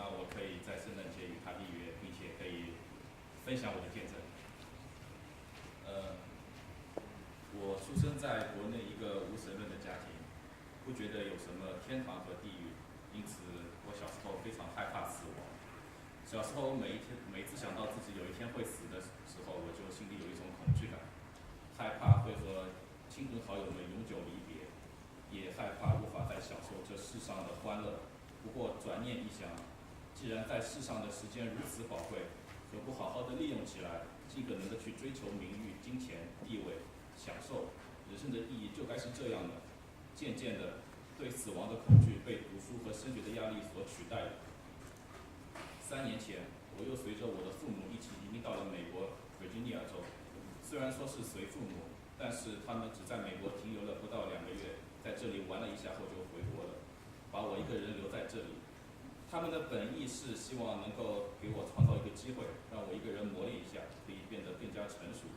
让我可以在圣诞节与他立约，并且可以分享我的见证。我出生在国内一个无神论的家庭，不觉得有什么天堂和地狱，因此我小时候非常害怕死亡。小时候每次想到自己有一天会死的时候，我就心里有一种恐惧感，害怕会和亲朋好友们永久离别，也害怕无法再享受这世上的欢乐。不过转念一想，既然在世上的时间如此宝贵，何不好好的利用起来，尽可能的去追求名誉、金钱、地位、享受？人生的意义就该是这样的。渐渐的，对死亡的恐惧被读书和升学的压力所取代了。3年前，我又随着我的父母一起移民到了美国维吉尼亚州。虽然说是随父母，但是他们只在美国停留了不到2个月，在这里玩了一下后就回国了，把我一个人留在这里。他们的本意是希望能够给我创造一个机会，让我一个人磨练一下，可以变得更加成熟，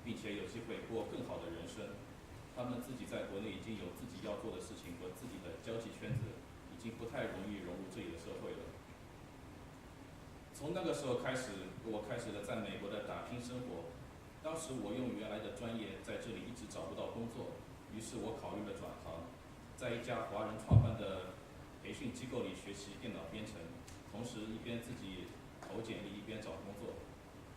并且有机会过更好的人生。他们自己在国内已经有自己要做的事情和自己的交际圈子，已经不太容易融入这里的社会了。从那个时候开始，我开始了在美国的打拼生活。当时我用原来的专业在这里一直找不到工作，于是我考虑了转行，在一家华人创办的培训机构里学习电脑编程，同时一边自己投简历一边找工作。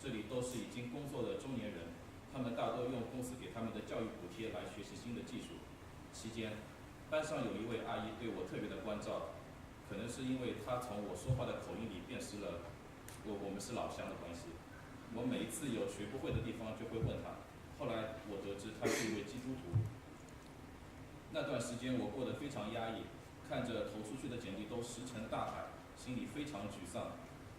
这里都是已经工作的中年人，他们大多用公司给他们的教育补贴来学习新的技术。期间，班上有一位阿姨对我特别的关照，可能是因为她从我说话的口音里辨识了我们是老乡的关系。我每一次有学不会的地方就会问她。后来我得知她是一位基督徒。那段时间我过得非常压抑，看着投出去的简历都石沉大海，心里非常沮丧。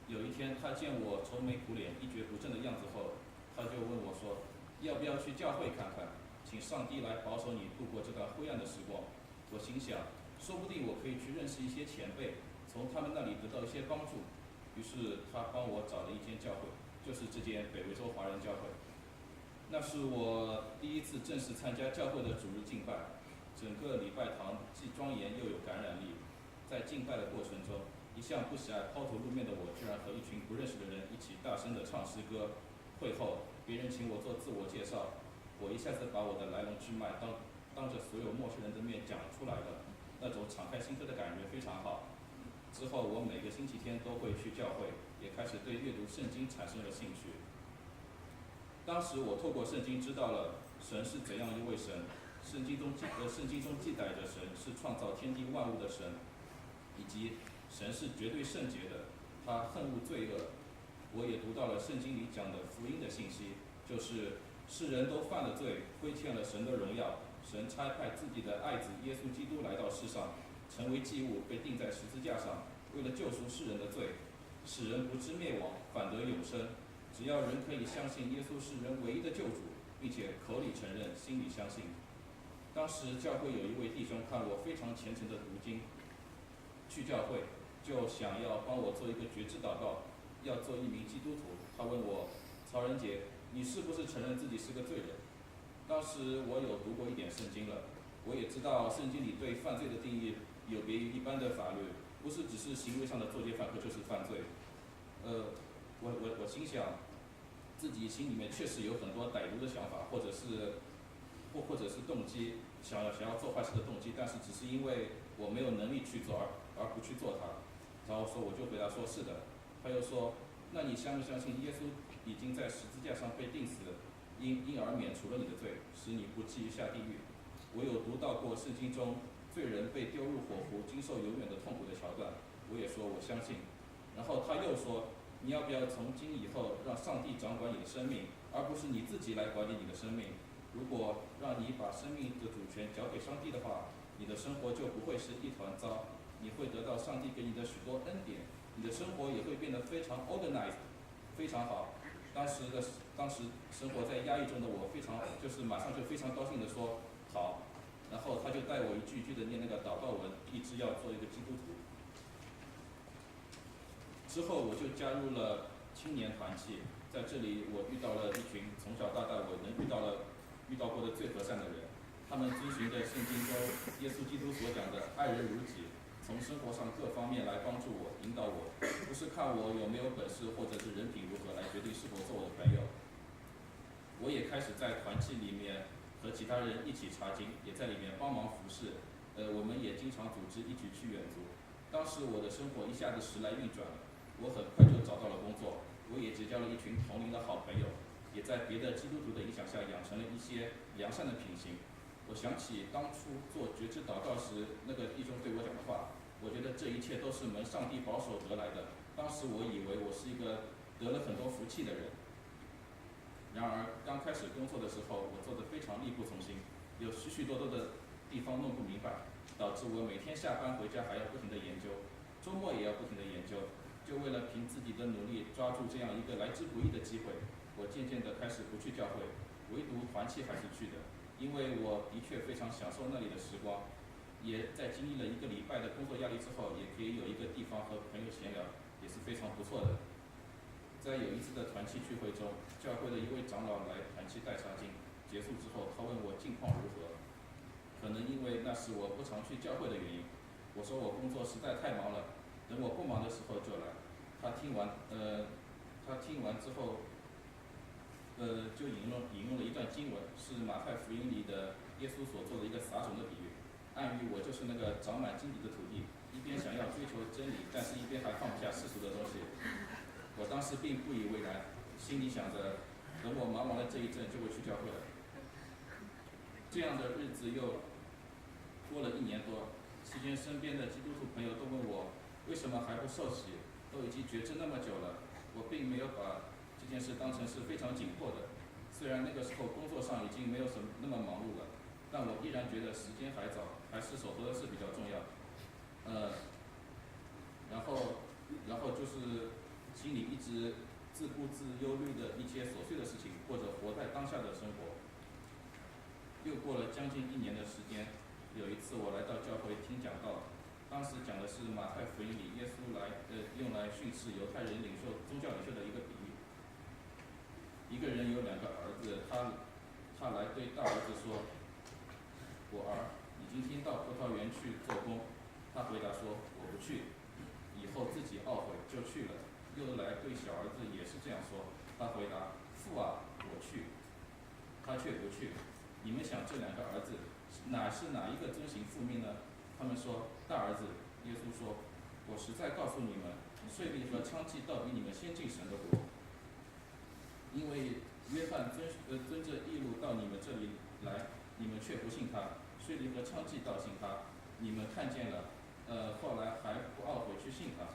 有一天，她见我愁眉苦脸、一蹶不振的样子后，她就问我说：“要不要去教会看看？请上帝来保守你度过这段灰暗的时光。”我心想，说不定我可以去认识一些前辈，从他们那里得到一些帮助。于是他帮我找了一间教会，就是这间北维州华人教会。那是我第一次正式参加教会的主日敬拜，整个礼拜堂既庄严又有感染力。在敬拜的过程中，一向不喜爱抛头露面的我，居然和一群不认识的人一起大声地唱诗歌。会后，别人请我做自我介绍，我一下子把我的来龙去脉当着所有陌生人的面讲出来了，那种敞开心扉的感觉非常好。之后，我每个星期天都会去教会，也开始对阅读圣经产生了兴趣。当时我透过圣经知道了神是怎样一位神，圣经中记载着神是创造天地万物的神，以及神是绝对圣洁的，他恨恶罪恶。我也读到了圣经里讲的福音的信息，就是世人都犯了罪，亏欠了神的荣耀，神差派自己的爱子耶稣基督来到世上，成为祭物，被钉在十字架上，为了救赎世人的罪，使人不至灭亡，反得永生。只要人可以相信耶稣是人唯一的救主，并且口里承认，心里相信。当时教会有一位弟兄看我非常虔诚的读经，去教会就想要帮我做一个决志祷告，要做一名基督徒。他问我：“曹仁杰，你是不是承认自己是个罪人？”当时我有读过一点圣经了，我也知道圣经里对犯罪的定义有别于一般的法律，不是只是行为上的作奸犯科就是犯罪。我心想，自己心里面确实有很多歹毒的想法，或者是动机，想要做坏事的动机，但是只是因为我没有能力去做而不去做它。然后我就回答说是的。他又说，那你相不相信耶稣已经在十字架上被钉死，因而免除了你的罪，使你不至于下地狱？我有读到过圣经中罪人被丢入火湖，经受永远的痛苦的桥段，我也说我相信。然后他又说，你要不要从今以后让上帝掌管你的生命，而不是你自己来管理你的生命？如果让你把生命的主权交给上帝的话，你的生活就不会是一团糟，你会得到上帝给你的许多恩典，你的生活也会变得非常 organized， 非常好。当时生活在压抑中的我马上就非常高兴地说好，然后他就带我一句一句的念那个祷告文，立志要做一个基督徒。之后我就加入了青年团契，在这里我遇到了一群从小到大我遇到过的最和善的人，他们遵循着圣经中耶稣基督所讲的爱人如己，从生活上各方面来帮助我、引导我，不是看我有没有本事或者是人品如何来决定是否做我的朋友。我也开始在团契里面和其他人一起查经，也在里面帮忙服侍。我们也经常组织一起去远足。当时我的生活一下子时来运转了，我很快就找到了工作，我也结交了一群同龄的好朋友，也在别的基督徒的影响下养成了一些良善的品行。我想起当初做觉知祷告时，那个弟兄对我讲的话，我觉得这一切都是蒙上帝保守得来的。当时我以为我是一个得了很多福气的人，然而刚开始工作的时候，我做得非常力不从心，有许许多多的地方弄不明白，导致我每天下班回家还要不停地研究，周末也要不停地研究。就为了凭自己的努力抓住这样一个来之不易的机会，我渐渐地开始不去教会，唯独团契还是去的，因为我的确非常享受那里的时光，也在经历了1个礼拜的工作压力之后，也可以有一个地方和朋友闲聊，也是非常不错的。在有一次的团契聚会中，教会的一位长老来团契代查经，结束之后，他问我近况如何。可能因为那是我不常去教会的原因，我说我工作实在太忙了，等我不忙的时候就来。他听完之后，就引用了一段经文，是马太福音里的耶稣所做的一个撒种的比喻，暗喻我就是那个长满荆棘的土地，一边想要追求真理，但是一边还放不下世俗的东西。我当时并不以为然，心里想着，等我忙完了这一阵就会去教会了。这样的日子又过了1年多，期间身边的基督徒朋友都问我，为什么还不受洗？都已经觉知那么久了。我并没有把这件事当成是非常紧迫的，虽然那个时候工作上已经没有什么那么忙碌了，但我依然觉得时间还早，还是手头的事比较重要。然后就是心里一直自顾自忧虑的一些琐碎的事情，或者活在当下的生活。又过了将近1年的时间，有一次我来到教会听讲道，当时讲的是马太福音里耶稣用来训斥犹太人宗教领袖的一个比喻。一个人有2个儿子，他来对大儿子说，我儿，你今天到葡萄园去做工。他回答说，我不去。以后自己懊悔就去了。又来对小儿子也是这样说，他回答，父啊，我去。他却不去。你们想这2个儿子哪一个遵行父命呢？他们说，大儿子。耶稣说，我实在告诉你们，税吏和娼妓倒比你们先进神的国。因为约翰遵着义路到你们这里来，你们却不信他；税吏和娼妓倒信他，你们看见了，后来还不懊悔去信他。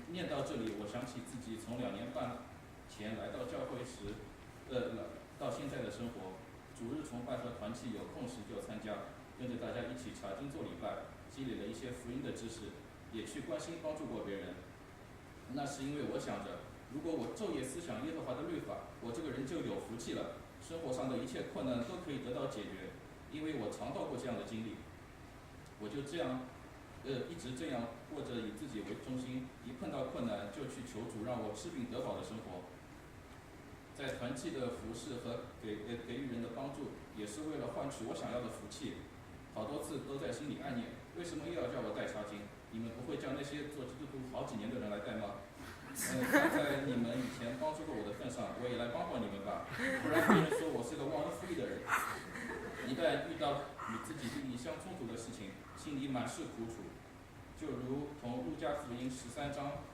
念到这里，我想起自己从2年半前来到教会时，到现在的生活，主日崇拜和团契有空时就参加，跟着大家一起查经做礼拜，积累了一些福音的知识，也去关心帮助过别人。那是因为我想着，如果我昼夜思想耶和华的律法，我这个人就有福气了，生活上的一切困难都可以得到解决，因为我尝到过这样的经历。我就这样，一直这样过着以自己为中心，一碰到困难就去求主让我治病得好的生活。在团契的服侍和给予人的帮助，也是为了换取我想要的福气。好多次都在心里暗念，为什么又要叫我代查经？你们不会叫那些做基督徒好几年的人来代吗？看在你们以前帮助过我的份上，我也来帮帮你们吧，不然别人说我是个忘恩负义的人。一旦遇到与自己利益相冲突的事情，心里满是苦楚。就如同路加福音13章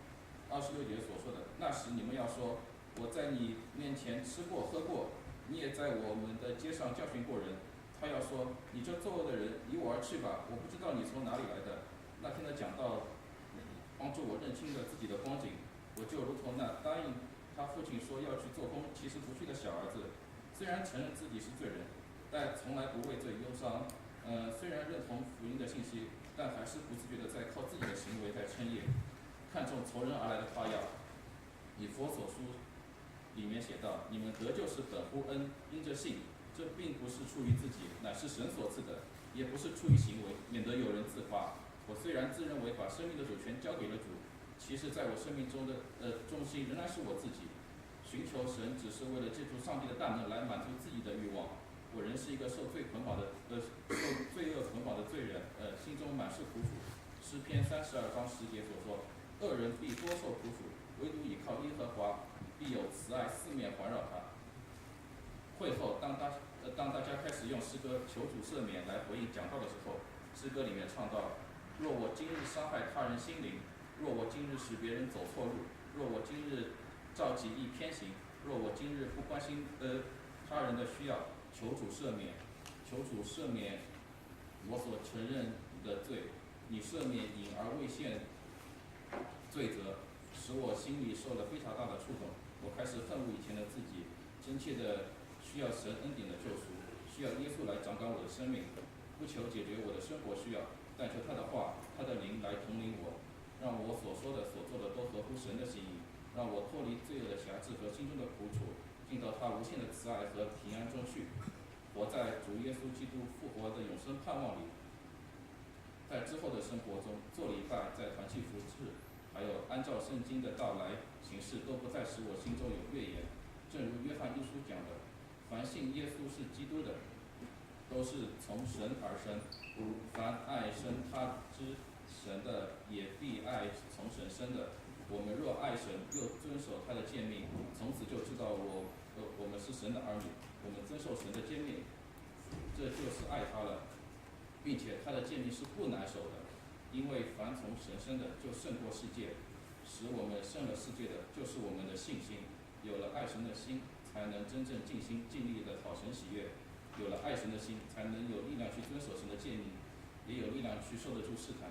26节所说的，那时你们要说，我在你面前吃过喝过，你也在我们的街上教训过人。他要说，你这作恶的人，离我而去吧，我不知道你从哪里来的。那天的讲道帮助我认清了自己的光景，我就如同那答应他父亲说要去做工，其实不去的小儿子，虽然承认自己是罪人，但从来不为罪忧伤。虽然认同福音的信息，但还是不自觉地在靠自己的行为在称义，看重从人而来的夸耀。以弗所书里面写道，你们得救是本乎恩，因着信，这并不是出于自己，乃是神所赐的，也不是出于行为，免得有人自夸。我虽然自认为把生命的主权交给了主，其实在我生命中的重心仍然是我自己。寻求神只是为了借助上帝的大能来满足自己的欲望。我仍是一个受罪恶捆绑的罪人，满是苦楚。诗篇32章10节所说：“恶人必多受苦楚，唯独倚靠耶和华，必有慈爱四面环绕他。”会后，当大家开始用诗歌求主赦免来回应讲道的时候，诗歌里面唱到：“若我今日伤害他人心灵，若我今日使别人走错路，若我今日照己意偏行，若我今日不关心他人的需要，求主赦免，求主赦免我所承认的罪，你赦免隐而未现罪责，使我心里受了非常大的触动。我开始恨恶以前的自己，真切的需要神恩典的救赎，需要耶稣来掌管我的生命，不求解决我的生活需要，但求他的话、他的灵来统领我，让我所说的、所做的都合乎神的心意，让我脱离罪恶的辖制和心中的苦楚，进到他无限的慈爱和平安中去，活在主耶稣基督复活的永生盼望里。在之后的生活中，做礼拜，在团契服饰，还有按照圣经的道来行事，都不再使我心中有怨言。正如约翰一书讲的：“凡信耶稣是基督的，都是从神而生；凡爱生他之神的，也必爱从神生的。我们若爱神，又遵守他的诫命，从此就知道我们是神的儿女。我们遵守神的诫命，这就是爱他了。并且他的诫命是不难守的，因为凡从神生的，就胜过世界。使我们胜了世界的，就是我们的信心。有了爱神的心，才能真正尽心尽力的讨神喜悦。有了爱神的心，才能有力量去遵守神的诫命，也有力量去受得住试探。